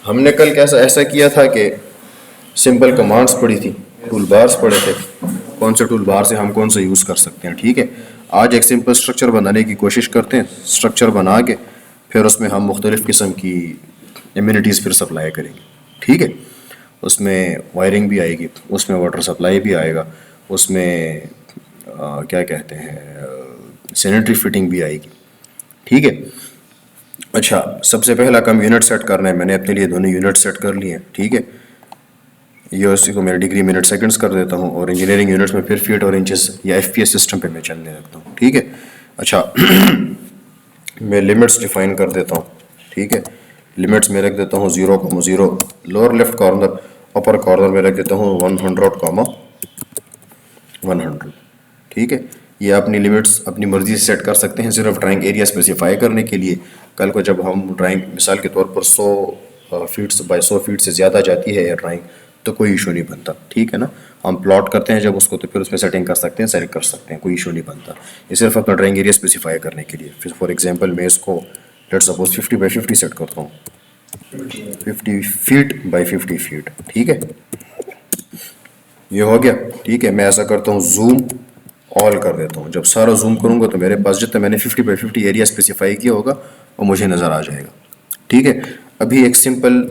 हमने कल कैसा ऐसा किया था कि सिंपल कमांड्स पढ़ी थी, टूल बार्स पढ़े थे, कौन से टूल बार से हम कौन सा यूज़ कर सकते हैं। ठीक है, आज एक सिंपल स्ट्रक्चर बनाने की कोशिश करते हैं। स्ट्रक्चर बना के फिर उसमें हम मुख्तलिफ़ किस्म की इम्यूनिटीज़ फिर सप्लाई करेंगे। ठीक है, उसमें वायरिंग भी आएगी, उसमें वाटर सप्लाई भी आएगा, उसमें क्या कहते हैं सैनिटरी फिटिंग भी आएगी। ठीक है, अच्छा सबसे पहला काम यूनिट सेट करना है। मैंने अपने लिए दोनों यूनिट सेट कर लिए हैं। ठीक है, यूएससी को मैं डिग्री मिनट सेकंड्स कर देता हूँ और इंजीनियरिंग यूनिट्स में फिर फीट और इंचेस या एफपीएस सिस्टम पे मैं चलने लगता हूँ। ठीक है, अच्छा मैं लिमिट्स डिफाइन कर देता हूँ। ठीक है, लिमिट्स में रख देता हूँ 0,0, लोअर लेफ्ट कॉर्नर, अपर कॉर्नर में रख देता हूँ 100,100। ठीक है, ये अपनी लिमिट्स अपनी मर्जी से सेट कर सकते हैं सिर्फ ड्राइंग एरिया स्पेसिफाई करने के लिए। कल को जब हम ड्राइंग मिसाल के तौर पर 100 फीट बाई 100 फीट से ज़्यादा जाती है या ड्राइंग, तो कोई इशू नहीं बनता। ठीक है ना, हम प्लॉट करते हैं जब उसको, तो फिर उसमें सेटिंग कर सकते हैं, सेलेक्ट कर सकते हैं, कोई इशू नहीं बनता। ये सिर्फ अपना ड्राइंग एरिया स्पेसिफाई करने के लिए। फिर फॉर एग्जांपल मैं इसको लेट्स सपोज 50 बाई 50 सेट करता हूँ, 50 फीट बाई 50 फीट। ठीक है, ये हो गया। ठीक है, मैं ऐसा करता हूँ जूम ऑल कर देता हूँ। जब सारा जूम करूँगा तो मेरे पास जितना मैंने 50 बाई 50 एरिया स्पेसिफाई किया होगा वो मुझे नज़र आ जाएगा। ठीक है, अभी एक सिंपल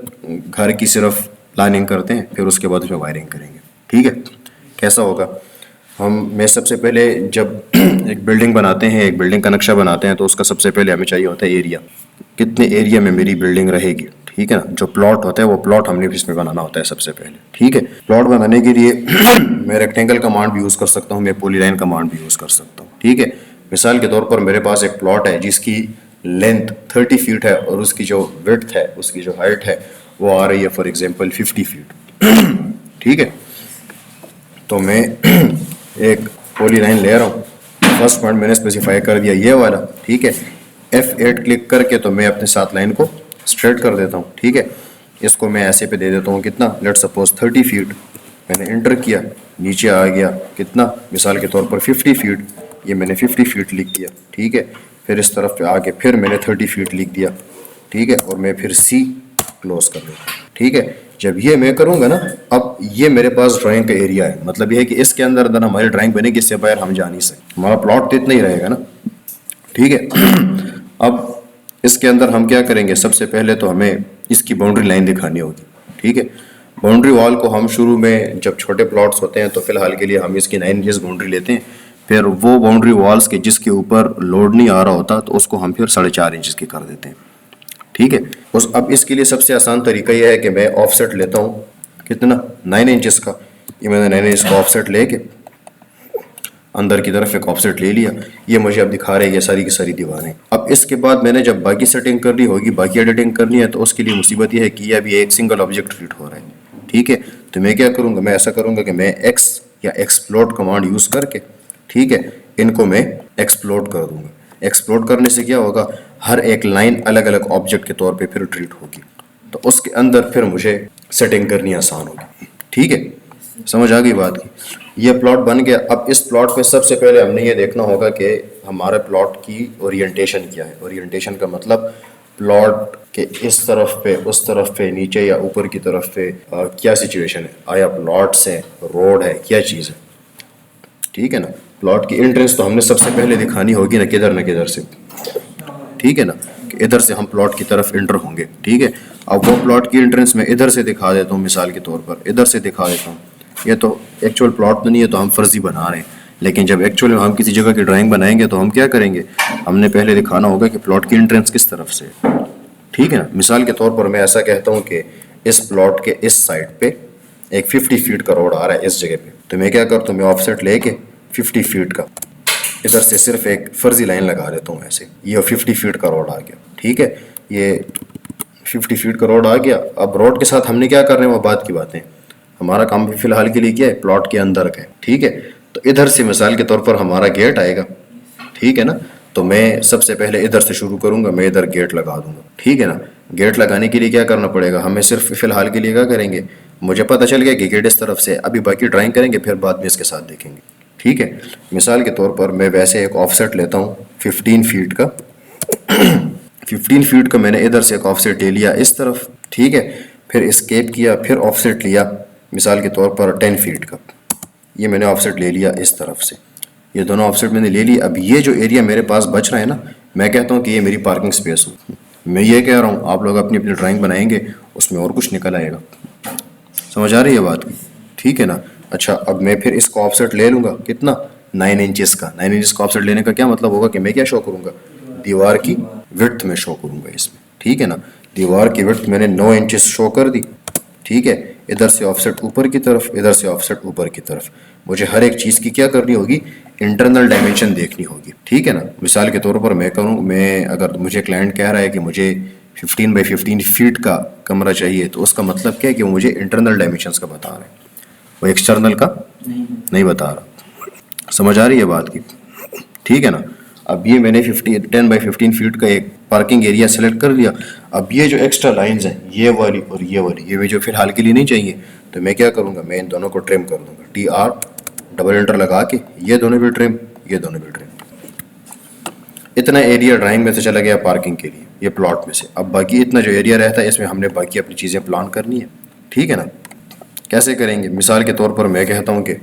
घर की सिर्फ प्लानिंग करते हैं, फिर उसके बाद उसमें वायरिंग करेंगे। ठीक है, कैसा होगा, मैं सबसे पहले जब एक बिल्डिंग बनाते हैं, एक बिल्डिंग का नक्शा बनाते हैं, तो उसका सबसे पहले हमें चाहिए होता है एरिया, कितने एरिया में मेरी बिल्डिंग रहेगी। ठीक है ना, जो प्लॉट होता है वो प्लॉट हमने इसमें बनाना होता है सबसे पहले। ठीक है, प्लॉट बनाने के लिए मैं रेक्टेंगल कमांड भी यूज़ कर सकता हूँ, मैं पॉलीलाइन कमांड भी यूज़ कर सकता हूँ। ठीक है, मिसाल के तौर पर मेरे पास एक प्लॉट है जिसकी लेंथ 30 फीट है और उसकी जो विड्थ है, उसकी जो हाइट है वो आ रही है फॉर एग्जांपल 50 फीट। ठीक है, तो मैं एक पॉलीलाइन ले रहा हूँ, फर्स्ट पॉइंट मैंने स्पेसिफाई कर दिया ये वाला। ठीक है, F8 क्लिक करके तो मैं अपने साथ लाइन को स्ट्रेट कर देता हूँ। ठीक है, इसको मैं ऐसे पे दे देता हूँ कितना, लेट सपोज 30 फीट। मैंने इंटर किया, नीचे आ गया कितना, मिसाल के तौर पर 50 फीट, ये मैंने 50 फीट लिख दिया। ठीक है, फिर इस तरफ पे आके फिर मैंने 30 फीट लिख दिया। ठीक है, और मैं फिर C क्लोज कर देता हूँ। ठीक है, जब ये मैं करूँगा ना, अब ये मेरे पास ड्राइंग का एरिया है, मतलब ये है कि इसके अंदर अंदर हमारी ड्राइंग बनेगी, इससे बाहर हम जा नहीं सकते, हमारा प्लॉट तो इतना ही रहेगा ना। ठीक है, अब इसके अंदर हम क्या करेंगे, सबसे पहले तो हमें इसकी बाउंड्री लाइन दिखानी होगी। ठीक है, बाउंड्री वॉल को हम शुरू में जब छोटे प्लॉट्स होते हैं तो फिलहाल के लिए हम इसकी 9 इंचेस बाउंड्री लेते हैं, फिर वो बाउंड्री वॉल्स के जिसके ऊपर लोड नहीं आ रहा होता तो उसको हम फिर 4.5 इंचेस की कर देते हैं। ठीक है, अब इसके लिए सबसे आसान तरीका यह है कि मैं ऑफसेट लेता हूँ कितना, 9 इंचेस का। ये मैंने 9 इंच का ऑफसेट लेके अंदर की तरफ एक ऑफसेट ले लिया, ये मुझे अब दिखा रहे हैं ये सारी की सारी दीवारें। अब इसके बाद मैंने जब बाकी सेटिंग करनी होगी, बाकी एडिटिंग करनी है, तो उसके लिए मुसीबत ये है कि ये अभी एक सिंगल ऑब्जेक्ट ट्रीट हो रहा है। ठीक है, तो मैं क्या करूँगा, मैं ऐसा करूँगा कि मैं एक्स या एक्सप्लोड कमांड यूज़ करके, ठीक है, इनको मैं एक्सप्लोड कर दूंगा। एक्सप्लोड करने से क्या होगा, हर एक लाइन अलग अलग ऑब्जेक्ट के तौर पे फिर ट्रीट होगी, तो उसके अंदर फिर मुझे सेटिंग करनी आसान होगी। ठीक है, समझ आ गई बात की। ये प्लॉट बन गया। अब इस प्लॉट पे सबसे पहले हमने ये देखना होगा कि हमारे प्लॉट की ओरिएंटेशन क्या है। ओरिएंटेशन का मतलब प्लॉट के इस तरफ पे, उस तरफ पे, नीचे या ऊपर की तरफ पे क्या सिचुएशन है, आया प्लॉट से रोड है, क्या चीज़ है। ठीक है ना, प्लॉट की एंट्रेंस तो हमने सबसे पहले दिखानी होगी ना किधर से। ठीक है ना, कि इधर से हम प्लॉट की तरफ एंटर होंगे। ठीक है, अब वो प्लॉट की एंट्रेंस में इधर से दिखा देता हूँ, मिसाल के तौर पर इधर से दिखा देता हूँ। ये तो एक्चुअल प्लॉट तो नहीं है, तो हम फर्जी बना रहे हैं, लेकिन जब एक्चुअल में हम किसी जगह की ड्राइंग बनाएंगे तो हम क्या करेंगे, हमने पहले दिखाना होगा कि प्लॉट की एंट्रेंस किस तरफ से। ठीक है ना, मिसाल के तौर पर मैं ऐसा कहता हूँ कि इस प्लॉट के इस साइड पे एक 50 फीट का रोड आ रहा है इस जगह पे, तो मैं क्या करता हूँ, मैं ऑफसेट लेके 50 फीट का इधर से सिर्फ एक फर्जी लाइन लगा देता हूँ ऐसे, ये 50 फीट का रोड आ गया। ठीक है, ये 50 फीट का रोड आ गया। अब रोड के साथ हमने क्या करना है वो बात की बातें, हमारा काम भी फिलहाल के लिए क्या है, प्लॉट के अंदर का है। ठीक है, तो इधर से मिसाल के तौर पर हमारा गेट आएगा। ठीक है ना, तो मैं सबसे पहले इधर से शुरू करूंगा, मैं इधर गेट लगा दूंगा। ठीक है ना, गेट लगाने के लिए क्या करना पड़ेगा, हमें सिर्फ फिलहाल के लिए क्या करेंगे, मुझे पता चल गया कि गेट इस तरफ से, अभी बाकी ड्राइंग करेंगे फिर बाद में इसके साथ देखेंगे। ठीक है, मिसाल के तौर पर मैं वैसे एक ऑफसेट लेता हूँ 15 फीट का 15 फीट का मैंने इधर से एक ऑफसेट ले लिया इस तरफ, ठीक है। फिर एस्केप किया, फिर ऑफसेट लिया मिसाल के तौर पर 10 फीट का, ये मैंने ऑफसेट ले लिया इस तरफ से, ये दोनों ऑफसेट मैंने ले लिया। अब ये जो एरिया मेरे पास बच रहा है ना, मैं कहता हूँ कि ये मेरी पार्किंग स्पेस हो। मैं ये कह रहा हूँ, आप लोग अपनी अपनी ड्राइंग बनाएंगे, उसमें और कुछ निकल आएगा। समझ आ रही है बात की? ठीक है ना। अच्छा, अब मैं फिर इसका ऑफसेट ले लूँगा कितना, 9 इंचेस का। 9 इंचेस का ऑफसेट लेने का क्या मतलब होगा कि मैं क्या शो करूँगा, दीवार की विड्थ में शो करूँगा इसमें। ठीक है ना, दीवार की विड्थ मैंने 9 इंचेस शो कर दी। ठीक है, इधर से ऑफसेट ऊपर की तरफ, इधर से ऑफसेट ऊपर की तरफ। मुझे हर एक चीज़ की क्या करनी होगी, इंटरनल डायमेंशन देखनी होगी। ठीक है ना। मिसाल के तौर पर मैं करूँ, मैं अगर मुझे क्लाइंट कह रहा है कि मुझे 15 बाई 15 फीट का कमरा चाहिए, तो उसका मतलब क्या है कि वो मुझे इंटरनल डायमेंशंस का बता रहे हैं, वो एक्सटर्नल का नहीं बता रहा। समझ आ रही है बात की? ठीक है ना। अब ये मैंने 10 बाई 15 फीट का एक पार्किंग एरिया सेलेक्ट कर लिया। अब ये जो एक्स्ट्रा लाइंस हैं, ये वाली और ये वाली, ये मुझे फिलहाल के लिए नहीं चाहिए, तो मैं क्या करूँगा, मैं इन दोनों को ट्रिम कर दूँगा। TR डबल एंटर लगा के ये दोनों भी ट्रिम, ये दोनों भी ट्रिम। इतना एरिया ड्राइंग में से चला गया पार्किंग के लिए, ये प्लॉट में से। अब बाकी इतना जो एरिया रहता है, इसमें हमने बाकी अपनी चीज़ें प्लान करनी है। ठीक है ना। कैसे करेंगे, मिसाल के तौर पर मैं कहता हूँ कि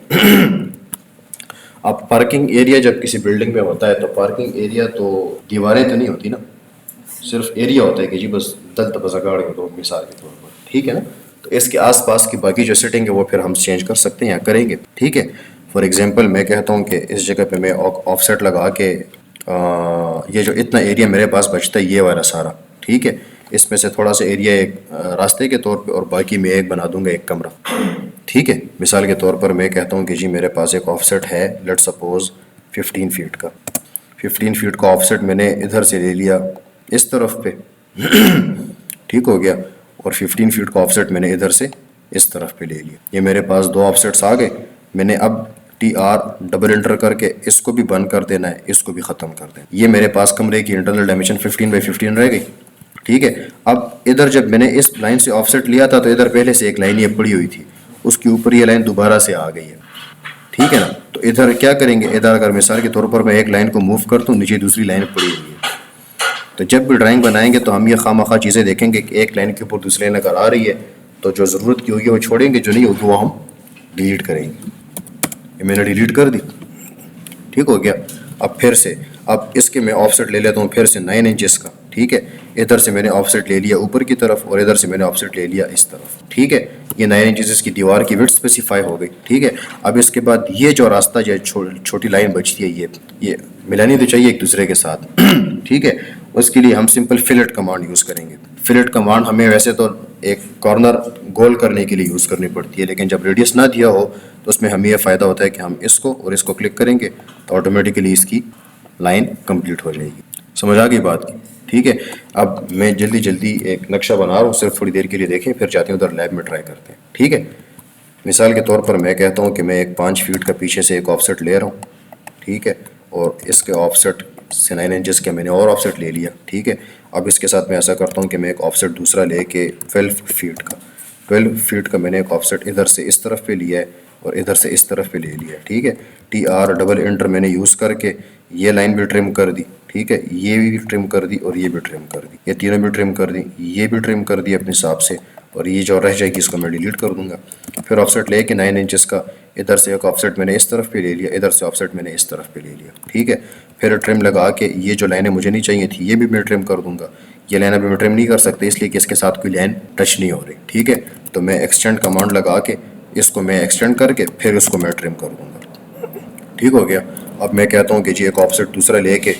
अब पार्किंग एरिया जब किसी बिल्डिंग में होता है, तो पार्किंग एरिया तो दीवारें तो नहीं होती ना, सिर्फ एरिया होता है कि जी बस दल तबजा गाड़ के दो, मिसाल के तौर पर। ठीक है ना। तो इसके आसपास की बाकी जो सेटिंग है वो फिर हम चेंज कर सकते हैं या करेंगे। ठीक है। फॉर एग्जांपल मैं कहता हूँ कि इस जगह पे मैं ऑफसेट लगा के ये जो इतना एरिया मेरे पास बचता है, ये वाला सारा, ठीक है, इसमें से थोड़ा सा एरिया एक रास्ते के तौर पे, और बाकी मैं एक बना दूंगा एक कमरा। ठीक है। मिसाल के तौर पर मैं कहता हूँ कि जी मेरे पास एक ऑफसेट है, लेट्स सपोज 15 फीट का। 15 फीट का ऑफसेट मैंने इधर से ले लिया इस तरफ पे ठीक हो गया, और 15 फीट का ऑफसेट मैंने इधर से इस तरफ पे ले लिया। ये मेरे पास दो ऑफसेट्स आ गए। मैंने अब TR डबल एंटर करके इसको भी बंद कर देना है, इसको भी ख़त्म कर देना। ये मेरे पास कमरे की इंटरनल डायमेंशन 15 बाई 15 रह गई। ठीक है। अब इधर जब मैंने इस लाइन से ऑफसेट लिया था, तो इधर पहले से एक लाइन ये पड़ी हुई थी, उसके ऊपर ये लाइन दोबारा से आ गई है। ठीक है ना। तो इधर क्या करेंगे, इधर अगर मिसाल के तौर पर मैं एक लाइन को मूव करता हूँ, नीचे दूसरी लाइन पड़ी हुई है। तो जब भी ड्राइंग बनाएंगे तो हम ये खामखा चीज़ें देखेंगे कि एक लाइन के ऊपर दूसरी लाइन अगर आ रही है, तो जो ज़रूरत की होगी वो छोड़ेंगे, जो नहीं होगी वो हम डिलीट करेंगे। ये मैंने डिलीट कर दी। ठीक हो गया। अब फिर से, अब इसके मैं ऑफसेट ले लेता हूँ फिर से 9 इंचेस का। ठीक है। इधर से मैंने ऑफसेट ले लिया ऊपर की तरफ, और इधर से मैंने ऑफसेट ले लिया इस तरफ। ठीक है। ये 9 इंचेस इसकी दीवार की विड्थ स्पेसिफाई हो गई। ठीक है। अब इसके बाद ये जो रास्ता जो छोटी लाइन बचती है, ये मिलानी तो चाहिए एक दूसरे के साथ ठीक है। उसके लिए हम सिंपल फिलेट कमांड यूज़ करेंगे। फिलेट कमांड हमें वैसे तो एक कॉर्नर गोल करने के लिए यूज़ करनी पड़ती है, लेकिन जब रेडियस ना दिया हो तो उसमें हमें यह फ़ायदा होता है कि हम इसको और इसको क्लिक करेंगे तो ऑटोमेटिकली इसकी लाइन कंप्लीट हो जाएगी। समझ आ गई बात की? ठीक है। अब मैं जल्दी जल्दी एक नक्शा बना रहा हूँ, सिर्फ थोड़ी देर के लिए देखें, फिर जाते हैं उधर लैब में ट्राई करते हैं। ठीक है। मिसाल के तौर पर मैं कहता हूँ कि मैं एक 5 फीट का पीछे से एक ऑफसेट ले रहा हूँ। ठीक है। और इसके ऑफसेट से 9 इंचेस का मैंने और ऑफसेट ले लिया। ठीक है। अब इसके साथ मैं ऐसा करता हूँ कि मैं एक ऑफसेट दूसरा लेके 12 फीट का मैंने एक ऑफसेट इधर से इस तरफ पे लिया है और इधर से इस तरफ पे ले लिया। ठीक है। TR डबल एंटर मैंने यूज़ करके ये लाइन भी ट्रिम कर दी। ठीक है। ये भी ट्रिम कर दी और ये भी ट्रिम कर दी, ये तीनों भी ट्रिम कर दी, ये भी ट्रिम कर दी अपने हिसाब से, और ये जो रह जाएगी इसको मैं डिलीट कर दूंगा। फिर ऑफसेट लेके 9 इंचेस का इधर से एक ऑफसेट मैंने इस तरफ पे ले लिया, इधर से ऑफसेट मैंने इस तरफ पे ले लिया। ठीक है। फिर ट्रिम लगा के ये जो लाइनें मुझे नहीं चाहिए थी, ये भी मैं ट्रिम कर दूंगा। ये लाइन अभी मैं ट्रिम नहीं कर सकता इसलिए कि इसके साथ कोई लाइन टच नहीं हो रही। ठीक है। तो मैं एक्सटेंड कमांड लगा के इसको मैं एक्सटेंड करके फिर इसको मैं ट्रिम कर दूंगा। ठीक हो गया। अब मैं कहता हूँ कि जी एक ऑफसेट दूसरा लेके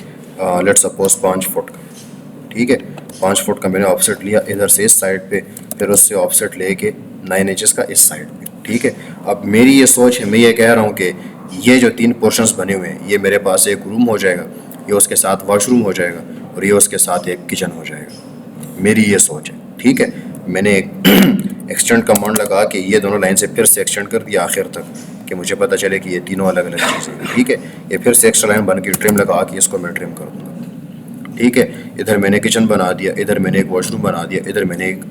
लेट्स सपोज 5 फुट का। ठीक है। 5 फुट का मैंने ऑफसेट लिया इधर से इस साइड पे, फिर उससे ऑफसेट लेके 9 इंचेस का इस साइड पे। ठीक है। अब मेरी ये सोच है, मैं ये कह रहा हूँ कि ये जो 3 पोर्शंस बने हुए हैं, ये मेरे पास एक रूम हो जाएगा, ये उसके साथ वॉशरूम हो जाएगा, और ये उसके साथ एक किचन हो जाएगा। मेरी ये सोच है। ठीक है। मैंने एक एक्सटेंड कमांड लगा के ये दोनों लाइन से फिर से एक्सटेंड कर दिया आखिर तक, कि मुझे पता चले कि ये तीनों अलग अलग चीज़ें हैं। ठीक है। ये फिर से एक्स्ट्रा लाइन बन के ट्रिम लगा के इसको मैं ट्रिम कर दूँगा। ठीक है। इधर मैंने किचन बना दिया, इधर मैंने एक वॉशरूम बना दिया, इधर मैंने एक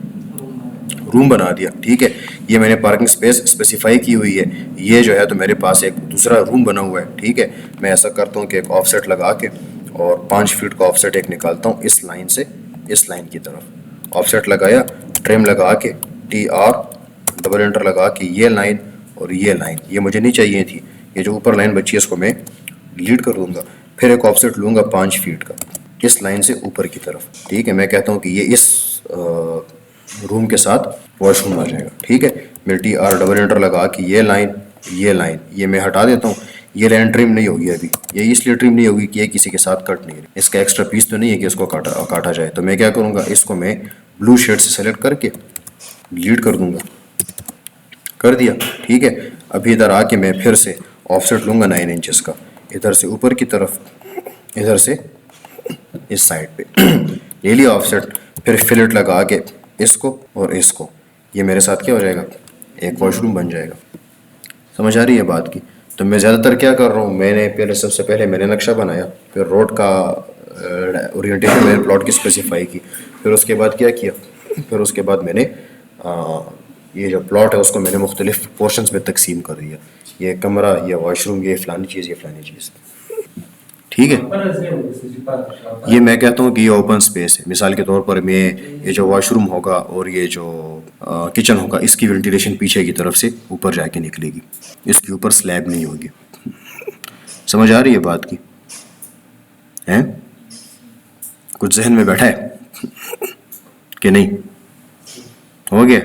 रूम बना दिया। ठीक है। ये मैंने पार्किंग स्पेस स्पेसिफाई की हुई है। ये जो है तो मेरे पास एक दूसरा रूम बना हुआ है। ठीक है। मैं ऐसा करता हूँ कि एक ऑफसेट लगा के और 5 फीट का ऑफसेट एक निकालता हूँ इस लाइन से इस लाइन की तरफ, ऑफसेट लगाया, ट्रिम लगा के TR डबल एंटर लगा के ये लाइन और ये लाइन ये मुझे नहीं चाहिए थी, ये जो ऊपर लाइन बची है इसको मैं डिलीट कर दूंगा। फिर एक ऑफसेट लूँगा 5 फीट का इस लाइन से ऊपर की तरफ, ठीक है। मैं कहता हूँ कि ये इस रूम के साथ वॉशरूम आ जाएगा, ठीक है। मैं TR डबल एंटर लगा कि ये लाइन ये मैं हटा देता हूँ। ये लाइन ट्रिम नहीं होगी अभी, ये इसलिए ट्रिम नहीं होगी कि ये किसी के साथ कट नहीं है, इसका एक्स्ट्रा पीस तो नहीं है कि इसको काटा जाए। तो मैं क्या करूँगा, इसको मैं ब्लू शेड से सेलेक्ट करके डिलीट कर दूंगा, कर दिया, ठीक है। अभी इधर आके मैं फिर से ऑफसेट लूँगा 9 इंचेस का, इधर से ऊपर की तरफ, इधर से इस साइड पे ले लिया ऑफसेट। फिर फिलेट लगा के इसको और इसको, ये मेरे साथ क्या हो जाएगा, एक वॉशरूम बन जाएगा। समझ आ रही है बात की। तो मैं ज़्यादातर क्या कर रहा हूँ, मैंने पहले सबसे पहले मैंने नक्शा बनाया, फिर रोड का ओरिएंटेशन मैंने प्लॉट की स्पेसिफाई की, फिर उसके बाद क्या किया, फिर उसके बाद मैंने ये जो प्लॉट है उसको मैंने मुख्तलिफ पोर्शंस में तकसीम कर दिया, ये कमरा, ये वॉशरूम, ये फ़लानी चीज़, ये फ़लानी चीज़, ठीक है। ये मैं कहता हूँ कि ये ओपन स्पेस है। मिसाल के तौर पर मैं ये जो वॉशरूम होगा और ये जो किचन होगा इसकी वेंटिलेशन पीछे की तरफ से ऊपर जाके निकलेगी, इसके ऊपर स्लैब नहीं होगी। समझ आ रही है बात की, हैं? कुछ जहन में बैठा है कि नहीं? हो गया?